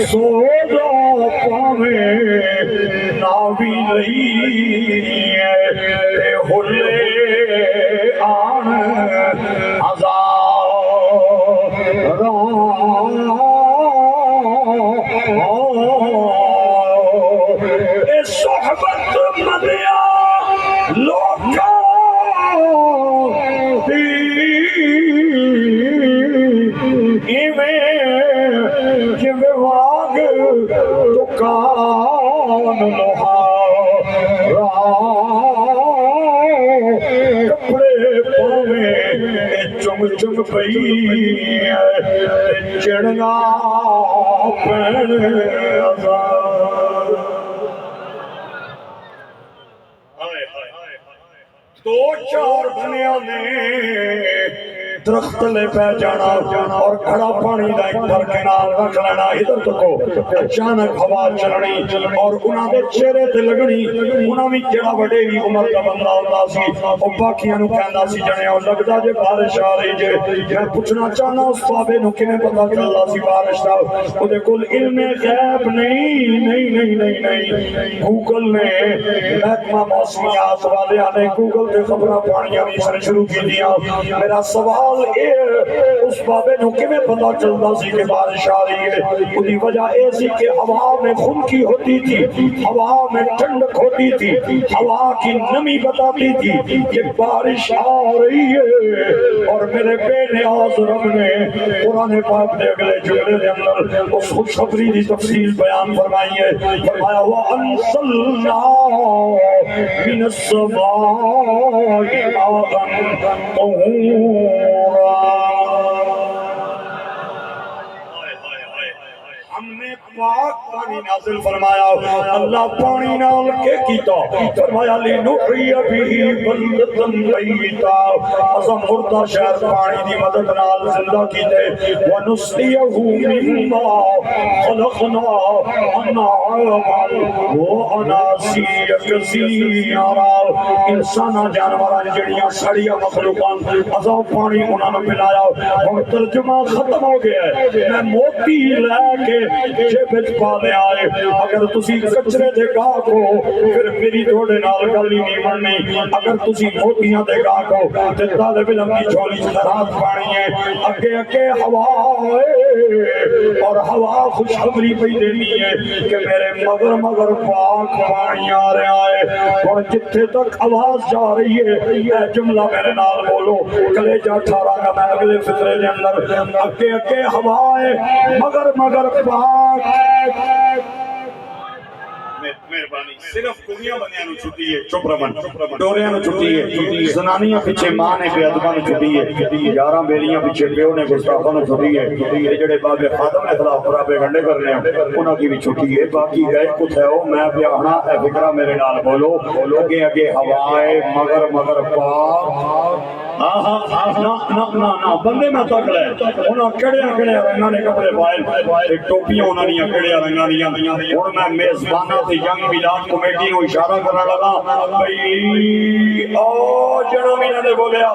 سو جا پاوے ناوی لئی ہلے آن صحبت مدیا لوکا واگ دکان لوہا کپڑے پاوے چم چم پئی چڑھنا پین دو چار بنیا نے درخت لے پہ جانا اور کھڑا پانی دا ایک پر کنال رکھ لینا ادھر تکو اچانک ہوا چلنی اور انہاں دے چہرے تے لگنی انہاں بھی جڑا وڈے بھی عمر دا بندہ ہوندا سی او باقیاں نوں کہندا سی جنے او لگدا جے بارش آ رہی جے میں پوچھنا چاہنا اس بابے نوں کیویں پتہ چلدا سی بارش دا او دے کول علم غیب نہیں گوگل نے محکمہ موسمیات والے نے گوگل تے خبراں پاڑیاں بھی شروع کی دیاں میرا سوال اس بابے نو کیویں پتہ چلتا سی کہ بارش آ رہی ہے اسی وجہ ایسی کہ ہوا میں خنکی ہوتی تھی ہوا میں ٹھنڈک ہوتی تھی ہوا کی نمی بتاتی تھی کہ بارش آ رہی ہے اور میرے بے نیاز رب نے قرآن پاک دے اگلے جملے دے اندر اس خوشخبری دی تفصیل بیان فرمائی ہے فرمایا وَأَنزَلْنَا مِنَ السَّمَاءِ مَاءً طَهُورًا ہم نے پاک پانی نازل فرمایا اللہ پانی نال کے کیتا فرمایا لِنُحْيِيَ بِهِ بَلْدَةً مَيْتًا ازم مردہ شہر پانی دی مدد نال زندہ کیتے وَنُسْقِيَهُ مِمَّا خَلَقْنَا أَنْعَامًا وَأَنَاسِيَّ كَثِيرًا انساناں جانوراں جڑیاں سڑیاں مخلوقاں ازم پانی انہاں نوں پلایا ہن ترجمہ ختم ہو گیا ہے میں موتی لے کے جیب وچ پا لے آئے اگر تسی کچرے دے گاہک ہو پھر میری تھوڑے نال گل نہیں بننی اگر تسی موتیاں دے گاہک ہو تے طالب علم کی جھولی چ خیرات پانی ہے اگے اگے ہوا ہے اور ہوا خوشخبری پئی دینی ہے کہ میرے مگر مگر پاک پانی آ رہا ہے اور جتھے تک آواز جا رہی ہے اے جملہ میرے نال بولو کلیجہ ٹھارا کا میں اگلے فطرے دے اندر اگے اگے ہوا ہے مگر مگر پاک مہربانی صرف دنیا بنیاں نو چھٹی ہے چپ رمن ڈوریاں نو چھٹی ہے زنانیاں پیچھے ماں نے بے ادباں نو چھٹی ہے یاراں بیلیاں پیچھے پیو نے گستاخاں نو چھٹی ہے یہ جڑے بابے خادم نے خلاف خرابے گنڈے کرنے ہیں انہاں کی بھی چھٹی ہے باقی گئے کتے ہو میں بیاہنا اے فکرہ میرے نال بولو اگے اگے ہوائے مگر مگر پاک نا بندے میں تک لے انہاں کڑیاں رنگاں نے کپڑے پائے ٹوپیاں انہاں نے کڑیاں رنگاں دیاں ہن میں میزباناں تے ینگ میلاد کمیٹی نو اشارہ کرنے لگا بھئی او جڑا بھی نے بولیا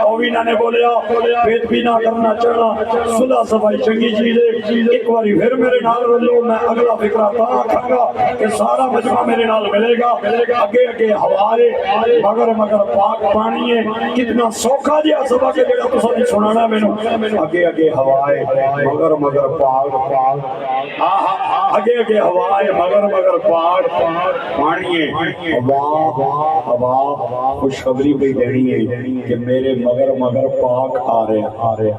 او بھی نے بولیا پیٹ بھی نہ کرنا چڑھنا صلح صفائی چنگی چیز ہے ایک باری پھر میرے نال رلو میں اگلا فکرہ تا کھنگا کہ سارا مجمع میرے نال ملے گا اگے اگے ہوائے مگر مگر پاک پانی ہے کتنا سوکھا جیا سبا کے جڑا تساں نہیں سنانا مینوں اگے اگے ہوائے مگر مگر پاک اگے اگے ہوائے مگر مگر پاک پانی ہے ہوا خوشخبری بھی دینی ہے کہ میرے مگر مگر پاک آ رہے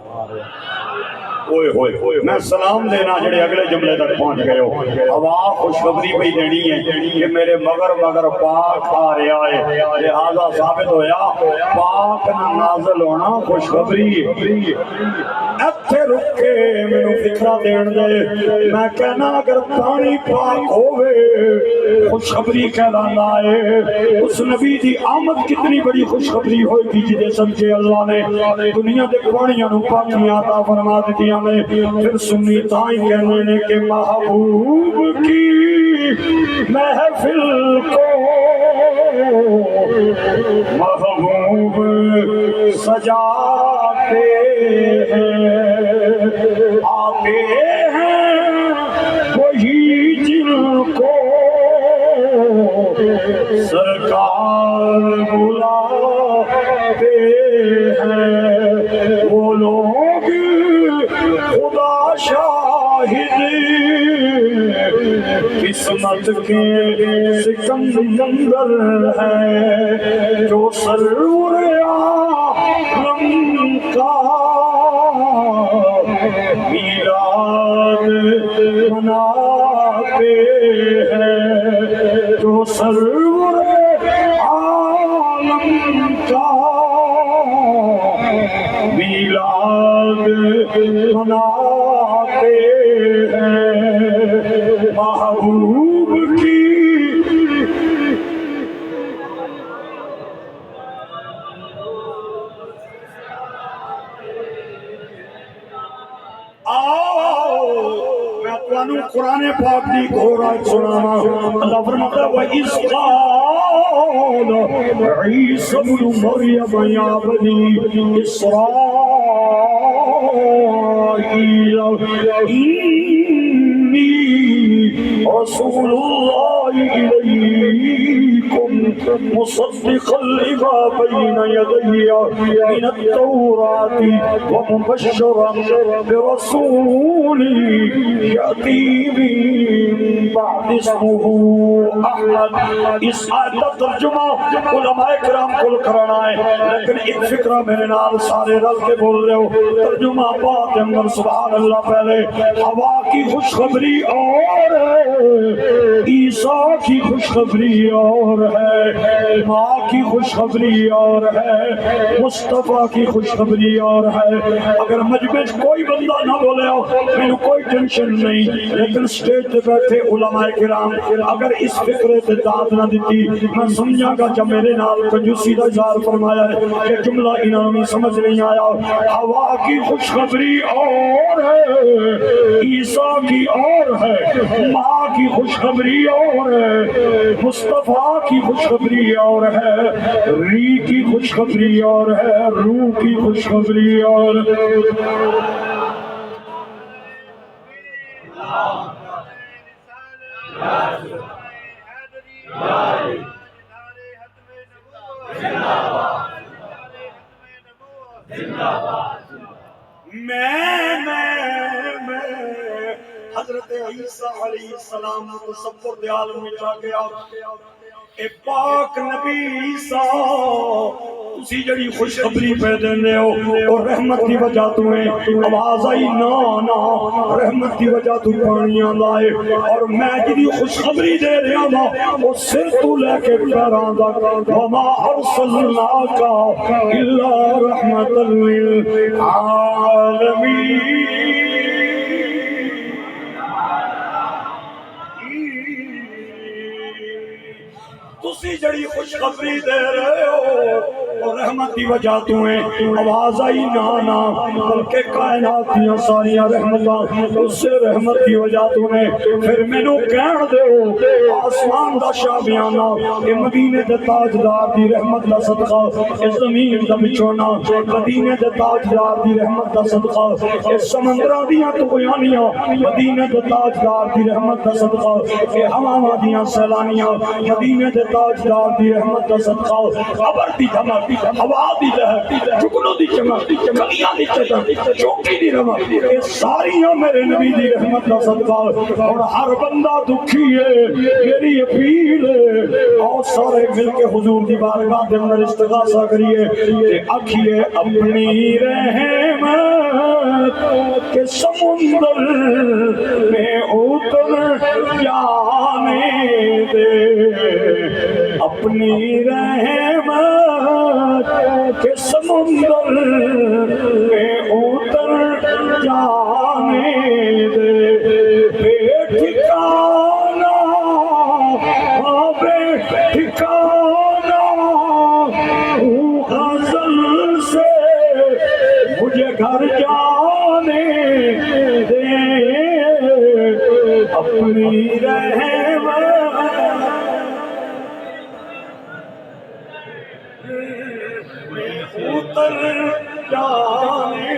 اوئے ہوئے میں سلام دینا جڑے اگلے جملے تک پہنچ گئے ہو ہوا خوشخبری بھی دینی ہے کہ میرے مگر مگر پاک آ رہا ہے لہذا ثابت ہویا پاک نازل ہونا خوشخبری ایتھے رک کے مینوں فکرہ دین دے میں کہنا اگر پانی پاک ہوئے خوشخبری کہلانا ہے اس نبی دی آمد کتنی بڑی خوشخبری ہوئی تھی جدے سمجھے اللہ نے دنیا دے پانیاں نو پاکیاں عطا فرما دیا میں پھر سنی تائیں کہنے نے کہ محبوب کی محفل کو محبوب سجاتے ہیں بلاتے ہیں وہی جن کو سرکار بلاتے ہیں، وہ لوگ خدا شاہد قسمت کے سکندر ہے، جو سرور عالم کا میلاد مناتے ہیں، جو سرور عالم کا میلاد مناتے ہیں، محبوب کی قرآن پاک دی گھور آیت سنانا۔ اللہ فرماتا ہے وَإِذْ قَالَ عِيسَى ابْنُ مَرْيَمَ يَا بَنِي إِسْرَائِيلَ إِنِّي رَسُولُ اللَّهِ إِلَيْكُمْ مُصَدِّقًا لِمَا بَيْنَ يَدَيَّ مِنَ التَّوْرَاةِ وَمُبَشِّرًا بِرَسُولٍ يَأْتِي مِن بعد اسمه احمد۔ اس آیت کا ترجمہ علماء کرام کل کرانا ہے، لیکن ایک فکرہ میرے نال سارے رل کے بول رہے ہو۔ ترجمہ بات اندر سبحان اللہ، پہلے ہوا کی خوشخبری اور ہے، عیسیٰ کی خوشخبری اور ہے، ماں کی خوشخبری اور ہے، مصطفیٰ کی خوشخبری اور ہے۔ اگر مجمع کوئی بندہ نہ بولے ہو میں کوئی ٹینشن نہیں، لیکن سٹیج پہ بیٹھے علماء کرام اگر اس فکرے سے داد نہ دیتی میں سمجھا گا جب میرے نال کنجوسی کا اظہار فرمایا ہے کہ جملہ انعامی سمجھ نہیں آیا۔ ہوا کی خوشخبری اور ہے، عیسیٰ کی اور ہے، ماں کی خوشخبری اور ہے، مصطفیٰ کی خوشخبری اور ہے، ری کی خوشخبری اور ہے، روح کی خوشخبری اور میں حضرت عیسیٰ علیہ السلام کو تصور دے عالم میں جا گیا۔ اے پاک نبی عیسیٰ تسی جڑی خوشخبری پہ دیندے ہو اور رحمت دی وجہ تو ہے، آواز آئی نا نا رحمت دی وجہ تو پانیاں لائے، اور میں جڑی خوشخبری دے رہا ہوں وہ سر تو لے کے پیران دا وما ارسلناک الا رحمت للعالمین۔ تسی جڑی خوشخبری دے رہے ہو اور رحمت دی وجہ تو ہیں، آواز آئی نا نا بلکہ کائنات دیاں ساریاں رحمتاں اس سے رحمت دی وجہ تو ہیں۔ پھر مینوں کہن دیو آسمان دا شاہ بیانہ اے مدینے دے تاجدار دی رحمت دا صدقہ، اے زمین دا بچھونا مدینے دے تاجدار دی رحمت دا صدقہ، اے سمندراں دیاں طغیانیاں مدینے دے تاجدار دی رحمت دا صدقہ، اے ہواواں دیاں سیلانیاں مدینے دے تاجدار دی رحمت دا صدقہ، خبر دی دھمک ہوا دی لہر جگنوں دی چمک کلیاں دی چٹک چوکی دی رمک، یہ ساریاں میرے نبی دی رحمت دا صدقہ۔ اور ہر بندہ دکھی ہے میری اپیل ہے، اور سارے مل کے حضور دی بارگاہ دے اندر استغاثہ کریے کہ آکھیے اپنی رحمت کے سمندر میں اتر جانے دے، اپنی رحمت کے سمندر میں اتر جانے دے، بے ٹھکانا بے ٹھکانا ہوں غزل سے مجھے گھر جانے دے، اپنی رحمت اتر جانے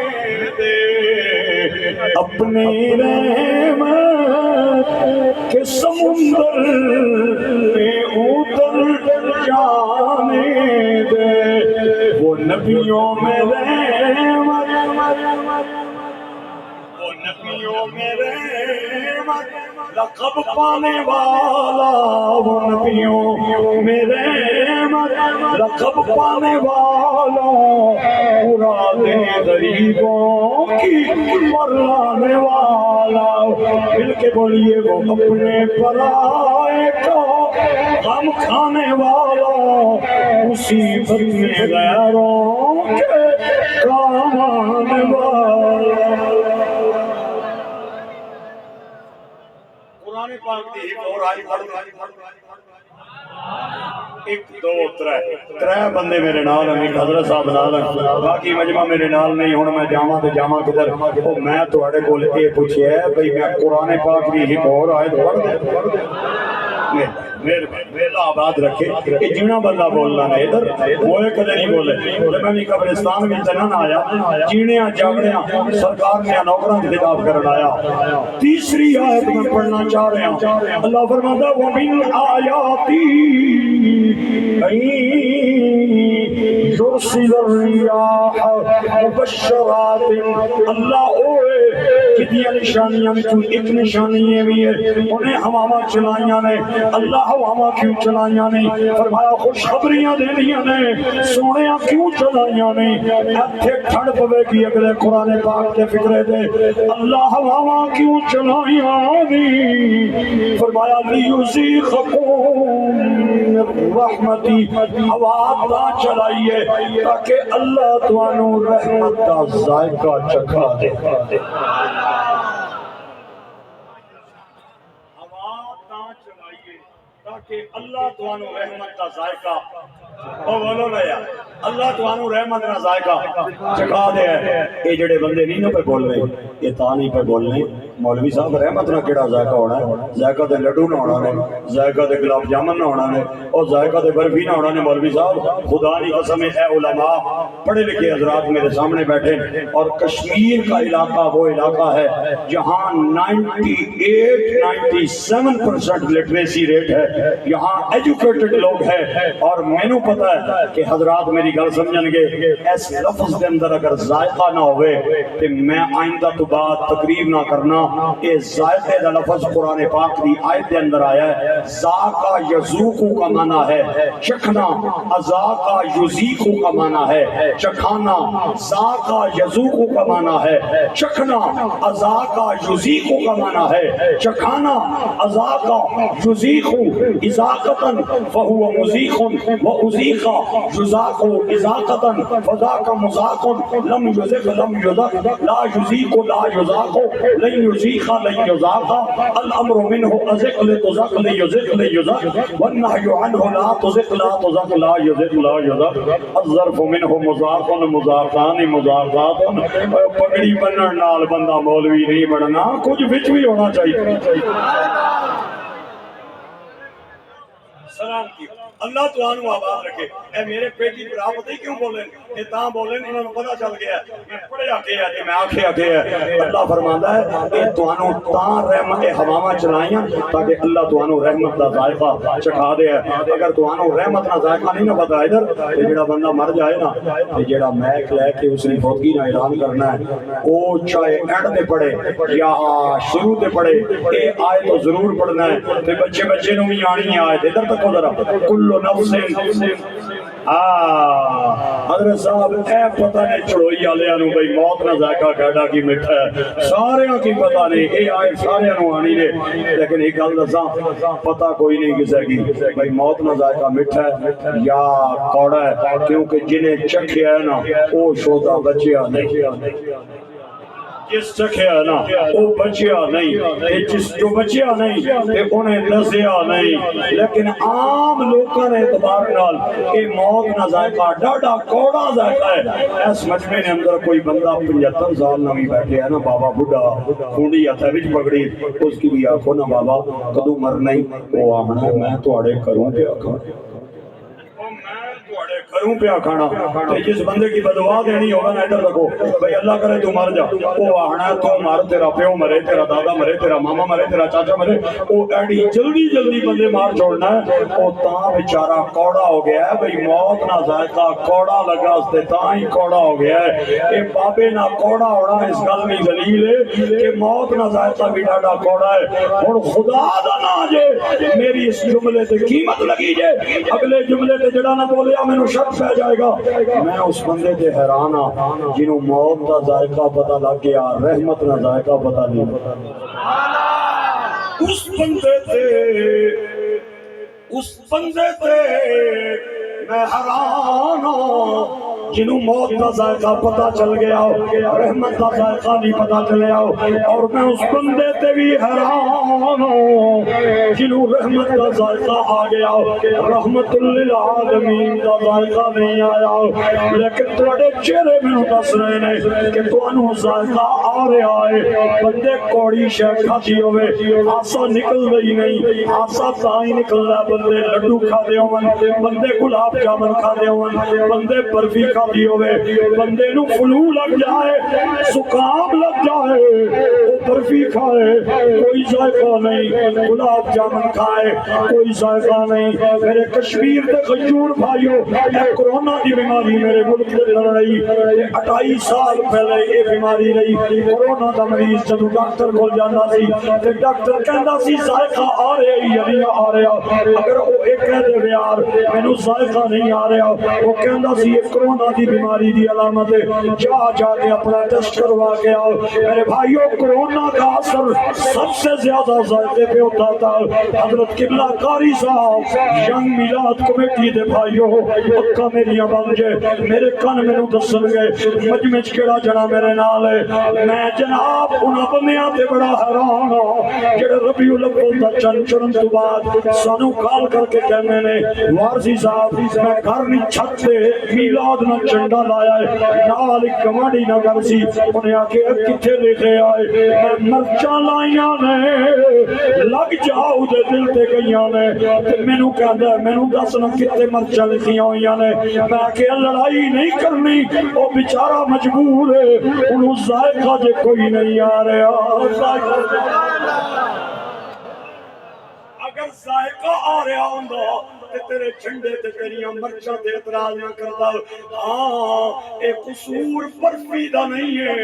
دے، اپنے رحمت کے سمندر میں اتر جانے دے، وہ نبیوں میں رحمت، وہ نبیوں میں رحمت لقب پانے والا، وہ نبیوں میں رحمت لقب پانے والا، مرادے غریبوں کی لانے والا، مل کے بولیے وہ اپنے پرائے کا غم کھانے والا، مصیبت میں غیروں کے کام آنے والا۔ قرآن پاک دی ایک اور آئی پڑھ ایک دو ترے بندے میرے نال ہیں، ایک حضرت صاحب نال ہیں، باقی مجمع میرے نال نہیں۔ ہن میں جاواں تے جاواں کدھر؟ او میں تواڈے کول اے پوچھیا ہے بھئی میں قرآن پاک دی ایک اور آیت پڑھ دے؟ میرا آباد رکھے کہ جینا بندہ بولنا نہیں ادھر وہ کدے نہیں بولے۔ میں بھی قبرستان میں چنن آیا، جینے جاگڑیاں سرکار نے نوکراں کی خطاب کرنا آیا۔ تیسری آیت میں پڑھنا چاہ رہے ہیں، اللہ فرماتا ہے وَمِنْ آیَاتِهِ يُرْسِلُ الرِّيَاحَ مُبَشِّرَاتٍ، اللہ اوے کتنی نشانیاں میں ایک نشانی ہے بھی ہے انہیں ہواواں چلائیاں نے۔ اللہ ہواواں کیوں چلائیاں نے؟ فرمایا خوشخبریاں دینیاں نے، سونیاں کیوں چلائیاں نے؟ ایتھے ٹھنڈ پوے گی اگلے قرآن پاک کے فکرے دے، اللہ ہواواں کیوں چلائیاں نے؟ فرمایا لیُذِیقَکُم من رحمتی، ہوا تا چلائیے تاکہ اللہ توانو رحمت کا ذائقہ چکھا دے۔ کہ اللہ توانو رحمت کا ذائقہ او بولو بھیا اللہ توانو رحمت کا ذائقہ چکھا دے۔ یہ جڑے بندے نہیں نہ پہ بول رہے یہ تا نہیں پہ بول رہے مولوی صاحب رحمت نہ کیڑا ذائقہ ہونا ہے؟ ذائقہ دے لڈو نہ ہونا ہے، ذائقہ دے گلاب جامن نہ ہونا ہے، اور ذائقہ دے برفی نہ ہونا ہے۔ مولوی صاحب خدا کی قسم اے علماء پڑھے لکھے حضرات میرے سامنے بیٹھے، اور کشمیر کا علاقہ وہ علاقہ ہے جہاں 97% لٹریسی ریٹ ہے، یہاں ایجوکیٹڈ لوگ ہیں، اور میں نو پتہ ہے کہ حضرات میری گل سمجھن گے اس لفظ کے اندر اگر ذائقہ نہ ہوئے تو میں آئندہ تو بعد تقریر نہ کرنا۔ یہ ذائقے کا لفظ قرآن پاک دی آیت کے اندر آیا ہے، ذاقہ یذوق کا معنی ہے چکھنا، اذاقہ یذیق کا معنی ہے چکھانا، ذاقہ یذوق کا معنی ہے چکھنا، اذاقہ یذیق کا معنی ہے چکھانا، اذاقہ یذیق اذاقتاً فہو مذیق وَأُذِیقَ یذاق اذاقتاً فذاک مذاق لم یذق لم یذق لا یذیق لا یذاق لن یذیق لن یذاق الامر منہ ازق لتذق لیذق لیذق والنہی عنہ لا تذق لا تذق لا یذق لا یذق الظرف منہ مذاق مذاقان مذاقات۔ پگڑی بنن نال بندہ مولوی نہیں بننا، کچھ وچ بھی ہونا چاہیے۔ سلام کی اللہ تو آنو آباد رکھے۔ اے میرے پیٹی پر آپ پتہ ہی کیوں بولیں؟ یہ تاں بولیں انہوں نے پتہ چل گیا ہے میں پڑھے آکے ہے میں آنکھیں آکے ہے۔ اللہ فرماندہ ہے کہ تو آنو تاں رحمت ہواما چلائیاں تاکہ اللہ تو آنو رحمت دا ذائقہ چکھا دے ہے۔ اگر تو آنو رحمت نہ ذائقہ نہیں نہ پتا ادھر کہ جڑا بندہ مر جائے نا کہ جڑا میک لے کے اس نے فوتگی نہ اعلان کرنا ہے وہ چاہے اینڈ دے پڑھے یا شروع دے پڑھے اے آئے تو ضرور پڑھنا ہے۔ کہ بچے بچے نو بھی آنی آئے ادھر تک ذرا کل نفس حضرت صاحب اے پتہ نہیں چڑوئی آلیاں نو بھئی موت نہ ذائقہ کیڑا کی مٹھا ہے، سارے کی پتہ نہیں اے آئے سارے نو آنی نے، لیکن ایک گل دساں پتہ کوئی نہیں کسے کی بھئی موت نہ ذائقہ مٹھا ہے یا کوڑا ہے، کیونکہ جنہیں چکھیا ہے نا وہ شوتا بچیا نہیں، جس چکھیا نا وہ بچیا نہیں، جس جو بچیا نہیں انہیں دسیا نہیں۔ لیکن عام لوگوں نے اعتبار نال کہ موت نہ ذائقہ ڈاڈا کوڑا ذائقہ ہے۔ اس مجمع نے اندر کوئی بندہ 75 سال نہ بھی بیٹھے ہے نا بابا بڑھا کھونڈی ہتھے وچ پگڑی اس کی بھی آکھو نا بابا کدوں مرنا ہی وہ آہنا میں تواڈے کروں پہ آکھاں مروں پیا کھانا تے جس بندے کی بدعا دینی ہوگا نا ادھر رکھو بھئی اللہ کرے تو مر جا وہ آنا تو مر تیرا پیو مرے تیرا دادا مرے تیرا ماما مرے تیرا چاچا مرے وہ ایڈی جلدی جلدی بندے مار چھوڑنا ہے وہ تاں بیچارہ کوڑا ہو گیا ہے بھئی موت نہ ذائقہ کوڑا لگا اس تے تاں ہی کوڑا ہو گیا ہے اے بابے نہ کوڑا ہونا اس گل میں دلیل ہے کہ موت نہ ذائقہ بھی ڈاڈا کوڑا ہے اور خدا دا نا جے میری اس جملے تے قیمت لگی جے اگلے جملے تے جڑا نہ بولیا میں نو شک پہ جائے گا میں اس بندے تے حیران ہاں جنہوں موت دا ذائقہ پتہ لگ گیا رحمت نہ ذائقہ پتہ نہیں اس بندے تے میں حیران ہوں جنہوں موت کا ذائقہ پتہ چل گیا رحمت کا ذائقہ نہیں پتہ چلیا اور میں اس بندے تے بھی حیران ہوں جنہوں رحمت کا ذائقہ آ گیا رحمت للعالمین کا ذائقہ نہیں آیا لیکن تھوڑے چہرے میں دس رہے ہیں کہ تانوں ذائقہ آ رہا ہے بندے کوڑی شے کھاتی ہوئے آسا نکل رہی نہیں آسا تائی نکل رہا بندے لڈو کھا دے ہون بندے گلاب جامن کھا دے ہون بندے برفی کھا دی ہوئے بندے نو فلو لگ جائے زکام لگ جائے وہ برفی کھائے کوئی ذائقہ نہیں گلاب جامن کھائے کوئی ذائقہ نہیں میرے کشمیر دے خجور بھائیو اے کرونا دی بیماری میرے ملک دے لڑ رہی 28 سال پہلے یہ بیماری رہی کرونا دا مریض جب ڈاکٹر کو جانا سی تے ڈاکٹر کہندا سی ذائقہ آ رہا ہے یا نہیں آ رہا اگر وہ ایک کہہ دے یار مینوں ذائقہ نہیں آ رہا وہ کہندا سی یہ کرونا دی بیماری دی علامت ہے جا کے اپنا ٹیسٹ کروا کے آؤ میرے بھائیو کرونا کا اثر سب سے زیادہ ذائقے پہ ہوتا تھا حضرت قبلہ قاری صاحب ینگ میلاد کمیٹی دے بھائیو اکا میری بن جے میرے کن میں دسن گئے مجمع کیڑا جنا میرے نال ہے میں جناب انہاں بندیاں تے بڑا حیران ہوں جڑے ربیع الاول دا چند چڑھن تو بعد سانو کال کر کے کہنے نے وارسی صاحب میں گھر نہیں چھت تے میلاد نہ چنڈا لایا ہے نال کماڑی نہ کر سی انہیں آکے کتھے لکھے آئے میں مرچاں لائیاں نے لگ جاؤ دے دل تے گئیاں نے مینوں کہندا مینوں دس نہ کتے مرچاں لکھیاں ہوئیاں نے میں آکے لڑائی نہیں کرنی او بیچارہ مجبور ہے انہوں ذائقہ جے کوئی نہیں آ رہا اگر ذائقہ آ رہا ہوں تیرے جھنڈے تے تیریاں مرچاں تے اعتراض نہ کردا ہاں اے قصور برفی دا نہیں ہے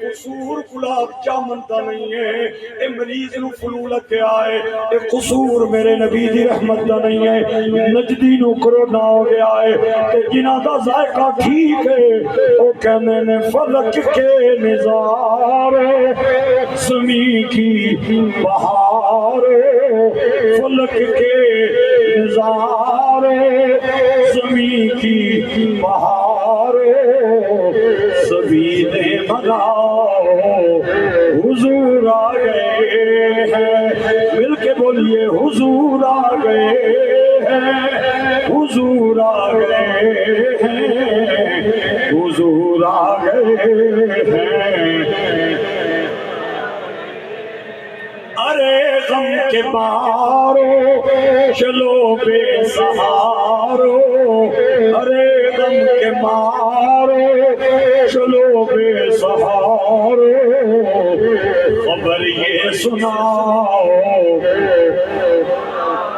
قصور گلاب جامن دا نہیں ہے اے مریض نو فلو لگ گیا ہے اے قصور میرے نبی دی رحمت دا نہیں ہے نجدی نو کرونا ہو گیا ہے تے جنہاں دا ذائقہ ٹھیک ہے او کہنے نے فلک کے نظارے زمین کی بہار فلک کے نظارے زمین کی بہار سبیلے مناؤ حضور آ گئے ہیں مل کے بولیے حضور آ گئے ہیں حضور آ گئے ہیں حضور آ گئے ہیں ارے غم کے بارو چلو بے سہارو ارے غم کے مارو چلو بے سہارو خبر یہ سناؤ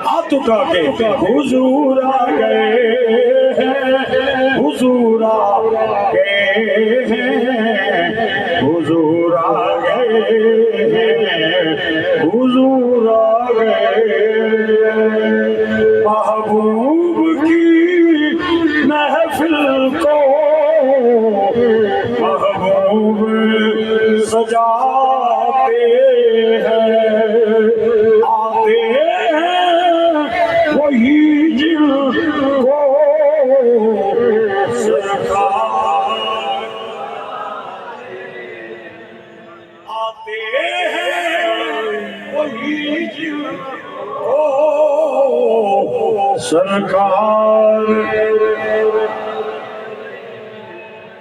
ہاتھ اٹھا کے حضور آ گئے ہیں حضور آ گئے ہیں حضور آ گئے ہیں حضور آ گئے محبوب کی محفل کو محبوب سجاتے ہیں آتے ہیں وہی جن کو سرکار آتے ہیں وہی جن کو سرکار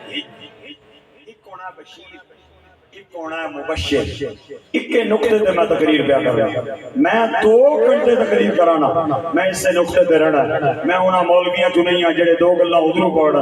ایک کونا بشیر ایک ہونا ہے مبشر، ایک نقطے تے میں تقریر پیا کر رہا میں 2 گھنٹے تقریر کرانا، میں اس سے نقطے تے رہنا ہے، میں انہاں مولویاں چ نہیں ہاں جڑے 2 گلاں ادھروں پڑھن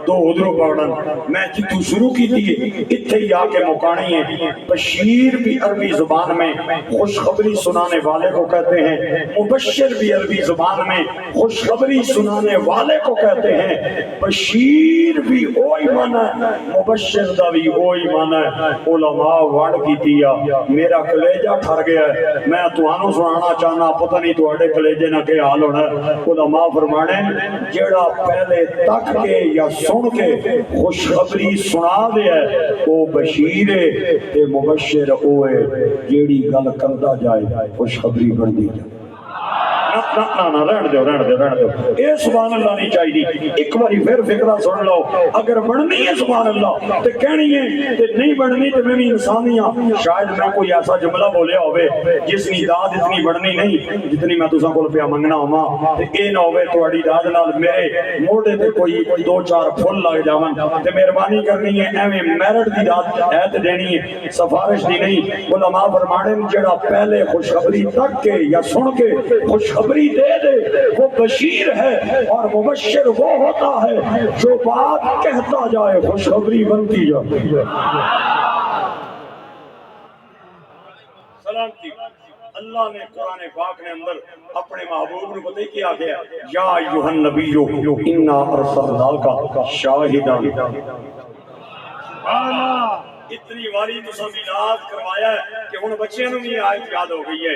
2 ادھروں پڑھن، میں جتوں شروع کیتی ہے اتھے ہی آ کے مکانی ہے۔ بشیر بھی عربی زبان میں خوشخبری سنانے والے کو کہتے ہیں، مبشر بھی عربی زبان میں خوشخبری سنانے والے کو کہتے ہیں۔ بشیر بھی وہی معنی ہے، مبشر دا بھی وہی معنی ہے۔ علماء وڑ کی دیا، میرا کلیجہ ٹھر گیا ہے، میں تمہانوں سنانا چاہنا، پتہ نہیں تواڈے کلیجے نہ کے حال ہونا ہے۔ علماء فرمانے جیڑا پہلے تک کے یا سن کے خوشخبری سنا دے ہے وہ بشیر ہے، تے مبشر وہ ہے جیڑی گل کردا جائے خوشخبری بندی جائے۔ رہن دو اے سبحان اللہ نہیں چاہیے۔ ایک باری پھر فکرہ سن لو، اگر بڑھنی ہے سبحان اللہ تے کہنی ہے، تے نہیں بڑھنی تے میں بھی انسانی ہاں۔ شاید میں کوئی ایسا جملہ بولیا ہوئے جس کی داد اتنی بڑھنی نہیں جتنی میں تساں کول پیا منگنا ہوا، تے اے نہ ہوئے تہاڈی داد نال میرے موڑے تے کوئی 2-4 پھل لگ جاون، تے مہربانی کرنی ہے ایویں میرٹ دی داد ہے تے دینی ہے، سفارش دی نہیں۔ علماء فرمانے جڑا پہلے خوشخبری تک کے یا سن کے خوشخبری دے دے وہ بشیر ہے، اور مبشر وہ ہوتا ہے جو بات کہتا جائے خوشخبری بنتی جائے۔ سلامتی اللہ نے قرآن پاک نے اندر اپنے محبوب نے بتائی کیا گیا، یا ایھا النبی انا ارسلناک شاہدا، اتنی واری تو سب علاج کروایا ہے کہ ان بچے نے بھی آیت یاد ہو گئی ہے،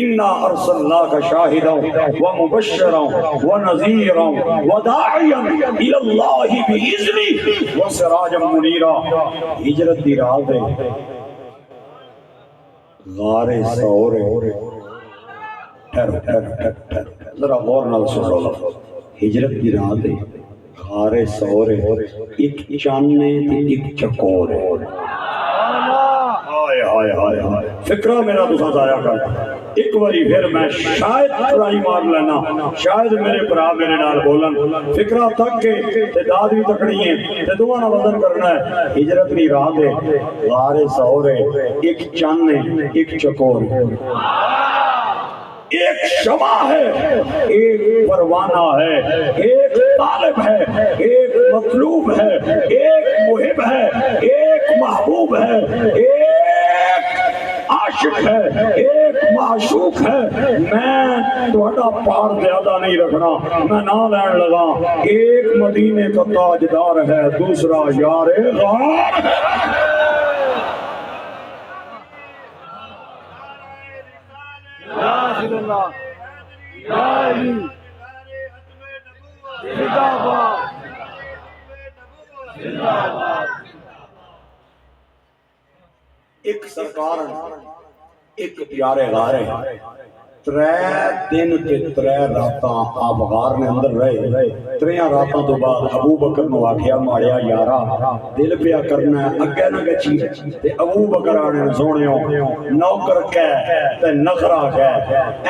انا ارسلناک شاہدا ومبشرا ونذیرا وداعیا الی اللہ باذنہ وسراجا منیرا۔ ہجرت دی رات ہے، غار ثور ہے، ٹھہر ذرا غور نال سن لو، ہجرت دی رات ہے، غار ثور ہے، ایک چانے تے ایک چکور ہے۔ ہائے ہائے ہائے فکرہ میرا تساں ضائع کر۔ ایک باری پھر میں شاید ٹرائی مار لینا، شاید میرے برا میرے نال بولن، فکرہ تک کے تے داد بھی تکڑی ہے تے دوہاں نال وزن کرنا ہے۔ ہجرت دی رات ہے، غار ثور ہے، ایک چن ہے ایک چکور ہے، ایک شمع ہے ایک پروانہ ہے، ایک طالب ہے ایک مطلوب ہے، ایک محب ہے ایک محبوب ہے، ایک عاشق ہے ایک معشوق ہے۔ میں تہاڈا پار زیادہ نہیں رکھنا، میں نہ لین لگا، ایک مدینے کا تاجدار ہے، دوسرا یار غار ہے۔ ایک سرکار ایک پیارے غار ہے، 3 دن تے 3 راتاں آپ غار نے اندر رہے۔ 3 راتاں تو بعد ابو بکر نو آکھیا ماڑیا یارا دل پیا کرنا ہے اگے نہ گچھی، تے ابو بکر آنے سونیو نوکر کہہ تے نخرا کہہ،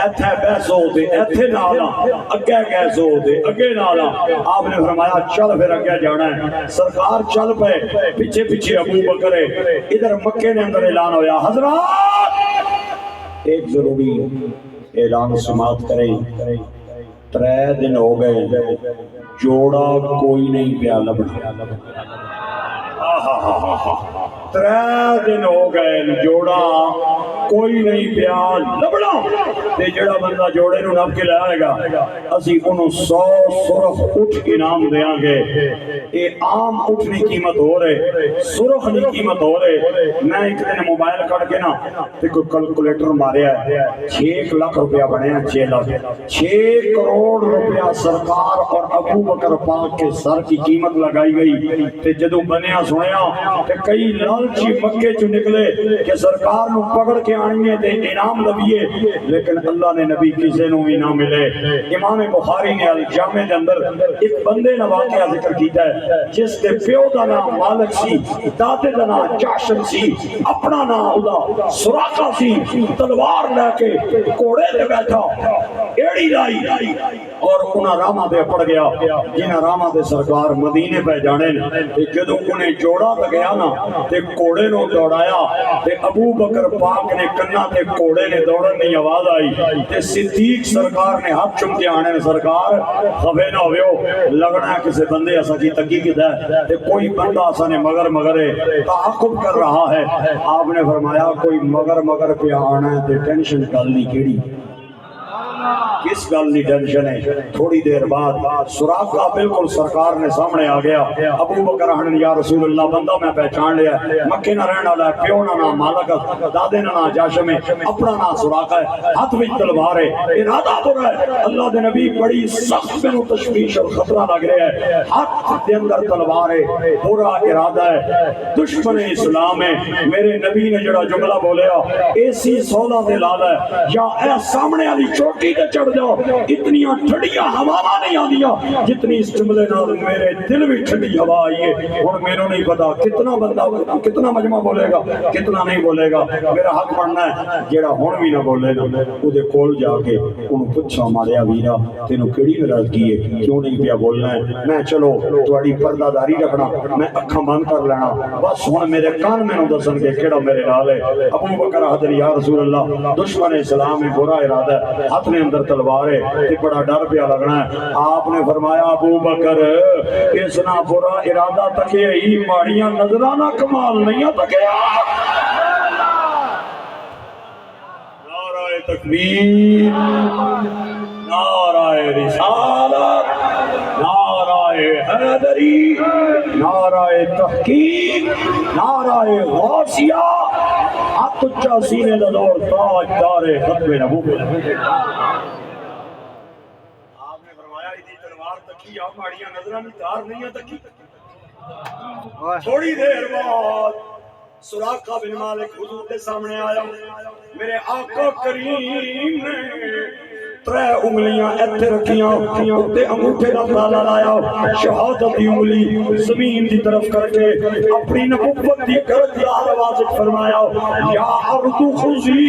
ایتھے بیسو تے ایتھے نالا، اگے کیسو تے اگے نالا۔ آپ نے فرمایا چل پھر اگے جانا ہے۔ سرکار چل پے، پیچھے پیچھے ابو بکر ہے۔ ادھر مکے نے اندر اعلان ہویا، حضرات ایک ضروری اعلان سماعت کریں، 3 دن ہو گئے جوڑا کوئی نہیں پیا لبنا۔ 3 دن ہو گئے جوڑا کوئی نہیں پیا لبنا، تے جڑا بندہ جوڑے نو نپ کے لے آئے گا اسی انہوں 100 سرخ اٹھ انعام دیاں گے۔ اے عام اٹھ نہیں قیمت ہو رہے، سرخ نہیں قیمت ہو رہے۔ میں ایک دن موبائل کٹ کے نا تے کوئی کیلکولیٹر ماریا ہے، 6 لاکھ روپیہ بنے ہیں، 6 لاکھ 6 کروڑ روپیہ سرکار اور ابو بکر پاک کے سر کی قیمت لگائی گئی۔ تے جدو بنیا سنیا تے کئی لالچی مکے چ نکلے کہ سرکار نو پکڑ کے آنیے تے انعام لبیے لیکن اللہ نے نبی کسے نو بھی نہ ملے۔ امام بخاری نے الجامع دے اندر ایک بندے نے واقعہ ذکر کیتا ہے جس دے پیو دا نام مالک سی، دادے دا نام جاشم سی، اپنا نام اودا سراقہ سی، تلوار لے کے کوڑے تے بیٹھا ایڑی لائی اور انہاں راما دے پڑ گیا جنہاں راما دے سرکار مدینے پہ جانے تے جدوں انہیں جوڑا تے گیا نا تے کوڑے نو دوڑایا تے ابو بکر پاک نے کنا تے کوڑے نے دوڑن دی آواز آئی تے صدیق سرکار نے ہاتھ چم کے آنے سرکار خفے نہ ہوئے لگنا ہے کسی بندے ایسا کی تکی کی دے تے کوئی بندہ ایسا نے مگر تعاقب کر رہا ہے۔ آپ نے فرمایا کوئی مگر پہ آنا ہے تے ٹینشن گل نہیں کیڑی کس گل نہیں ٹینشن ہے۔ تھوڑی دیر بعد سراقہ بالکل سرکار نے سامنے آ گیا۔ ابو بکر ہن یا رسول اللہ بندہ میں پہچان لیا مکے نہ رہن والا ہے، پیو نہ نام مالک ہے، دادے نہ نام جاشم ہے، اپنا نام سراقہ ہے، ہاتھ وچ تلوار ہے، ارادہ برا ہے۔ اللہ دے نبی بڑی سخت میں تشویش اور خطرہ لگ رہا ہے، ہاتھ دے اندر تلوار ہے، برا ارادہ ہے، دشمن اسلام ہے۔ میرے نبی نے جڑا جملہ بولیا ایسی سودا دے لال ہے یا اے سامنے والی چوٹی تے چڑھ جاؤ اتنی ٹھنڈیاں ہوا نہیں آدیاں جتنی اس جملے نال میرے دل میں ٹھنڈی ہوا آئی ہے۔ ہن مینوں نہیں پتا کتنا بندہ کتنا مجمع بولے گا کتنا نہیں بولے گا، میرا حق بننا ہے جیڑا ہن بھی نہ بولے گا اودے کول جا کے اونوں پوچھا ماریا ویرا تینوں کیڑی ناراضگی ہے کیوں نہیں پیا بولنا ہے؟ میں چلو تہاڈی پردہ داری رکھنا میں اکھاں بند کر لینا بس ہن میرے کان مینوں دسن کہ کیڑا میرے نال ہے۔ ابو بکر حضرت یا رسول اللہ دشمن اسلام ہے، برا ارادہ ہے، ہاتھ میں اندر تلوار ہے تے بڑا ڈر پیا لگنا ہے۔ آپ نے فرمایا ابو بکر اس نہ برا ارادہ تکے ہی ماڑیاں نظرانہ کمال نہیں تکیا۔ نعرہ تکبیر، نعرہ رسالت، نعرہ حیدری، نعرہ تحقیق، نعرہ غوثیہ، ہاتھ اونچا سینے دا دور تاجدار ختم نبوت۔ آپ نے فرمایا ادھی تلوار تکی آپ ماڑیاں نظراں دی تار نہیں تکی۔ تھوڑی دیر بعد سراقہ بن مالک حضور کے سامنے آیا، میرے آقا کریم نے ترے انگلیاں ایتھے رکھیاں تے انگوٹھے دا تالا لایا، شہادت دی انگلی زمین دی طرف کر کے اپنی نبوت دی گرج آواز فرمایا یا ارض خضی